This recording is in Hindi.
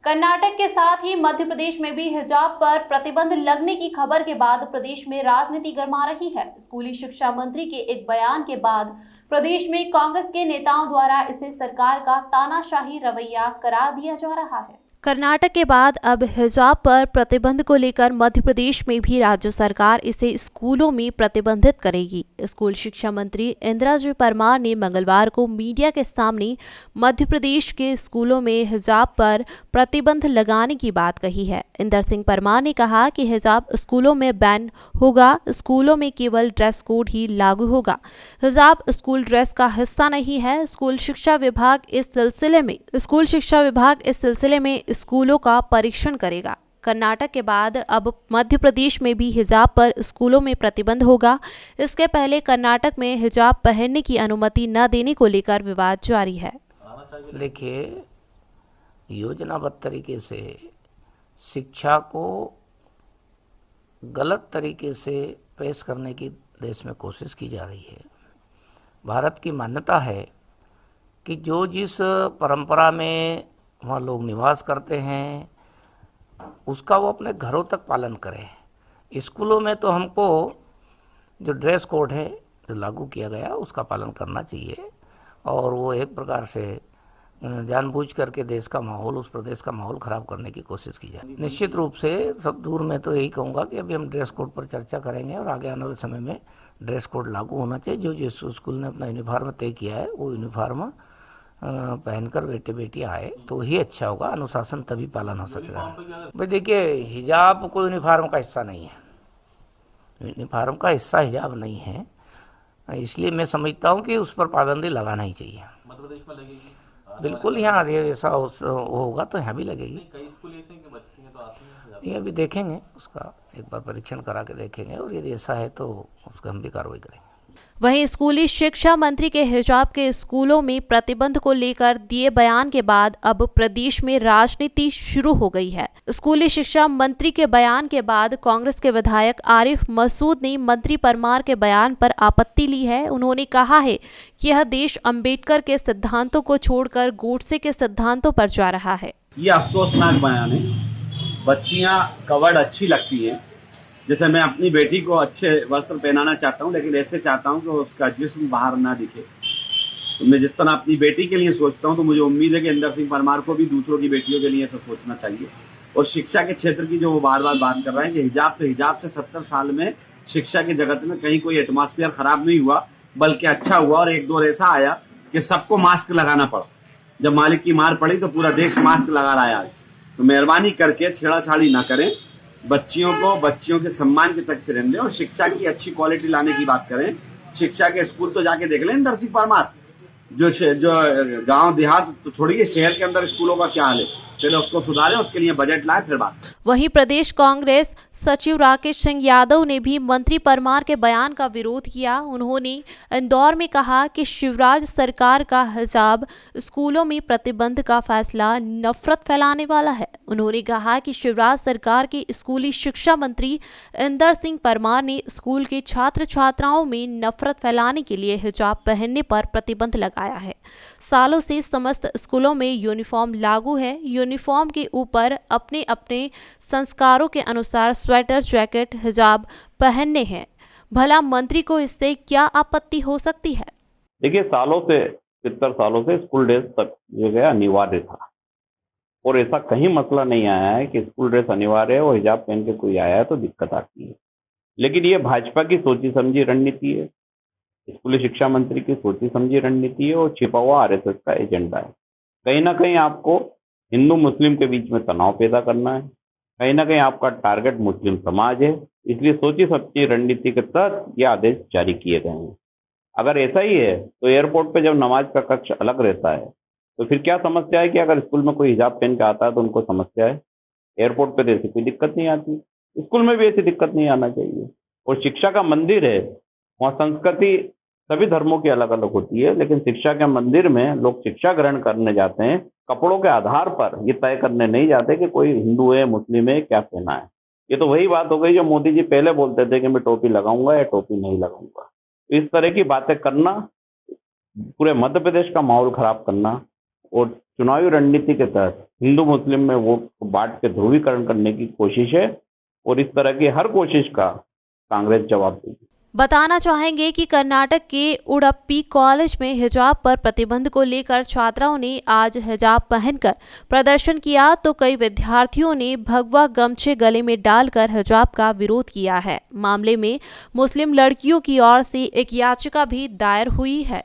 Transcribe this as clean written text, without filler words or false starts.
कर्नाटक के साथ ही मध्य प्रदेश में भी हिजाब पर प्रतिबंध लगने की खबर के बाद प्रदेश में राजनीति गर्मा रही है। स्कूली शिक्षा मंत्री के एक बयान के बाद प्रदेश में कांग्रेस के नेताओं द्वारा इसे सरकार का तानाशाही रवैया करार दिया जा रहा है। कर्नाटक के बाद अब हिजाब पर प्रतिबंध को लेकर मध्य प्रदेश में भी राज्य सरकार इसे स्कूलों में प्रतिबंधित करेगी। स्कूल शिक्षा मंत्री इंदिराजी परमार ने मंगलवार को मीडिया के सामने मध्य प्रदेश के स्कूलों में हिजाब पर प्रतिबंध लगाने की बात कही है। इंदर सिंह परमार ने कहा कि हिजाब स्कूलों में बैन होगा, स्कूलों में केवल ड्रेस कोड ही लागू होगा। हिजाब स्कूल ड्रेस का हिस्सा नहीं है। स्कूल शिक्षा विभाग इस सिलसिले में स्कूलों का परीक्षण करेगा। कर्नाटक के बाद अब मध्य प्रदेश में भी हिजाब पर स्कूलों में प्रतिबंध होगा। इसके पहले कर्नाटक में हिजाब पहनने की अनुमति न देने को लेकर विवाद जारी है। देखिए, योजनाबद्ध तरीके से शिक्षा को गलत तरीके से पेश करने की देश में कोशिश की जा रही है। भारत की मान्यता है कि जो जिस परंपरा में वहाँ लोग निवास करते हैं उसका वो अपने घरों तक पालन करें। स्कूलों में तो हमको जो ड्रेस कोड है जो लागू किया गया उसका पालन करना चाहिए, और वो एक प्रकार से जानबूझ करके देश का माहौल, उस प्रदेश का माहौल खराब करने की कोशिश की जाए। निश्चित रूप से सब दूर में तो यही कहूँगा कि अभी हम ड्रेस कोड पर चर्चा करेंगे और आगे आने वाले समय में ड्रेस कोड लागू होना चाहिए। जो जिस स्कूल ने अपना यूनिफॉर्म तय किया है वो यूनिफॉर्म पहनकर बेटे बेटियाँ आए तो ही अच्छा होगा, अनुशासन तभी पालन हो सकेगा। भाई देखिए, हिजाब कोई यूनिफॉर्म का हिस्सा नहीं है। यूनिफॉर्म का हिस्सा हिजाब नहीं है, इसलिए मैं समझता हूँ कि उस पर पाबंदी लगाना ही चाहिए। मध्य प्रदेश में लगेगी? बिल्कुल, यहाँ ऐसा होगा तो यहाँ भी लगेगी। कई स्कूल ऐसे हैं कि बच्चे तो आते हैं। ये अभी देखेंगे, उसका एक बार परीक्षण करा के देखेंगे, और यदि ऐसा है तो उस पर हम भी कार्रवाई करेंगे। वहीं स्कूली शिक्षा मंत्री के हिजाब के स्कूलों में प्रतिबंध को लेकर दिए बयान के बाद अब प्रदेश में राजनीति शुरू हो गई है। स्कूली शिक्षा मंत्री के बयान के बाद कांग्रेस के विधायक आरिफ मसूद ने मंत्री परमार के बयान पर आपत्ति ली है। उन्होंने कहा है कि यह देश अंबेडकर के सिद्धांतों को छोड़कर गोडसे के सिद्धांतों पर जा रहा है। ये अफसोसनाक बयान है। बच्चियां कवर्ड अच्छी लगती हैं, जैसे मैं अपनी बेटी को अच्छे वस्त्र पहनाना चाहता हूं, लेकिन ऐसे चाहता हूं कि उसका जिस्म बाहर ना दिखे। तो मैं जिस तरह अपनी बेटी के लिए सोचता हूं, तो मुझे उम्मीद है कि इंदर सिंह परमार को भी दूसरों की बेटियों के लिए ऐसा सोचना चाहिए। और शिक्षा के क्षेत्र की जो वो बार बार बात कर रहे हैं कि हिजाब से 70 साल में शिक्षा के जगत में कहीं कोई एटमॉस्फेयर खराब नहीं हुआ, बल्कि अच्छा हुआ। और एक दौर ऐसा आया कि सबको मास्क लगाना पड़ा। जब मालिक की मार पड़ी तो पूरा देश मास्क लगा रहा है। तो मेहरबानी करके छेड़ाछाड़ी ना करें, बच्चियों के सम्मान के तक से रहने दें और शिक्षा की अच्छी क्वालिटी लाने की बात करें। शिक्षा के स्कूल तो जाके देख लें इंदर सिंह परमार, जो गांव देहात तो छोड़िए, शहर के अंदर स्कूलों का क्या हाल है, पहले उसको सुधारें, उसके लिए बजट लाए फिर बात। वहीं प्रदेश कांग्रेस सचिव राकेश सिंह यादव ने भी मंत्री परमार के बयान का विरोध किया। उन्होंने इंदौर में कहा कि शिवराज सरकार का हिजाब स्कूलों में प्रतिबंध का फैसला नफरत फैलाने वाला है। उन्होंने कहा कि शिवराज सरकार के स्कूली शिक्षा मंत्री इंदर सिंह परमार ने स्कूल के छात्र छात्राओं में नफरत फैलाने के लिए हिजाब पहनने पर प्रतिबंध लगाया है। सालों से समस्त स्कूलों में यूनिफॉर्म लागू है। यूनिफॉर्म के ऊपर अपने अपने संस्कारों के अनुसार स्वेटर, जैकेट, हिजाब पहनने हैं। भला मंत्री को इससे क्या आपत्ति हो सकती है? देखिए, सालों से 70 सालों से स्कूल ड्रेस तक जो है अनिवार्य था, और ऐसा कहीं मसला नहीं आया है कि स्कूल ड्रेस अनिवार्य है और हिजाब पहन के कोई आया है तो दिक्कत आती है। लेकिन ये भाजपा की सोची समझी रणनीति है, स्कूली शिक्षा मंत्री की सोची समझी रणनीति है, और छिपा हुआ आरएसएस का एजेंडा है। कहीं ना कहीं आपको हिंदू मुस्लिम के बीच में तनाव पैदा करना है, कहीं ना कहीं आपका टारगेट मुस्लिम समाज है। इसलिए सोची समझी रणनीति के तहत ये आदेश जारी किए गए हैं। अगर ऐसा ही है तो एयरपोर्ट पे जब नमाज का कक्ष अलग रहता है तो फिर क्या समस्या है कि अगर स्कूल में कोई हिजाब पहन के आता है तो उनको समस्या है? एयरपोर्ट पे तो ऐसी कोई दिक्कत नहीं आती, स्कूल में भी ऐसी दिक्कत नहीं आना चाहिए। और शिक्षा का मंदिर है, वहाँ संस्कृति सभी धर्मों की अलग अलग होती है, लेकिन शिक्षा के मंदिर में लोग शिक्षा ग्रहण करने जाते हैं, कपड़ों के आधार पर ये तय करने नहीं जाते कि कोई हिंदू है, मुस्लिम है, क्या पहना है। ये तो वही बात हो गई जो मोदी जी पहले बोलते थे कि मैं टोपी लगाऊंगा या टोपी नहीं लगाऊंगा। इस तरह की बातें करना, पूरे मध्य प्रदेश का माहौल खराब करना, और चुनावी रणनीति के तहत हिंदू मुस्लिम में वोट को बांट के ध्रुवीकरण करने की कोशिश है और इस तरह की हर कोशिश का कांग्रेस जवाब देगी। बताना चाहेंगे कि कर्नाटक के उडुपी कॉलेज में हिजाब पर प्रतिबंध को लेकर छात्राओं ने आज हिजाब पहनकर प्रदर्शन किया तो कई विद्यार्थियों ने भगवा गमछे गले में डालकर हिजाब का विरोध किया है। मामले में मुस्लिम लड़कियों की ओर से एक याचिका भी दायर हुई है।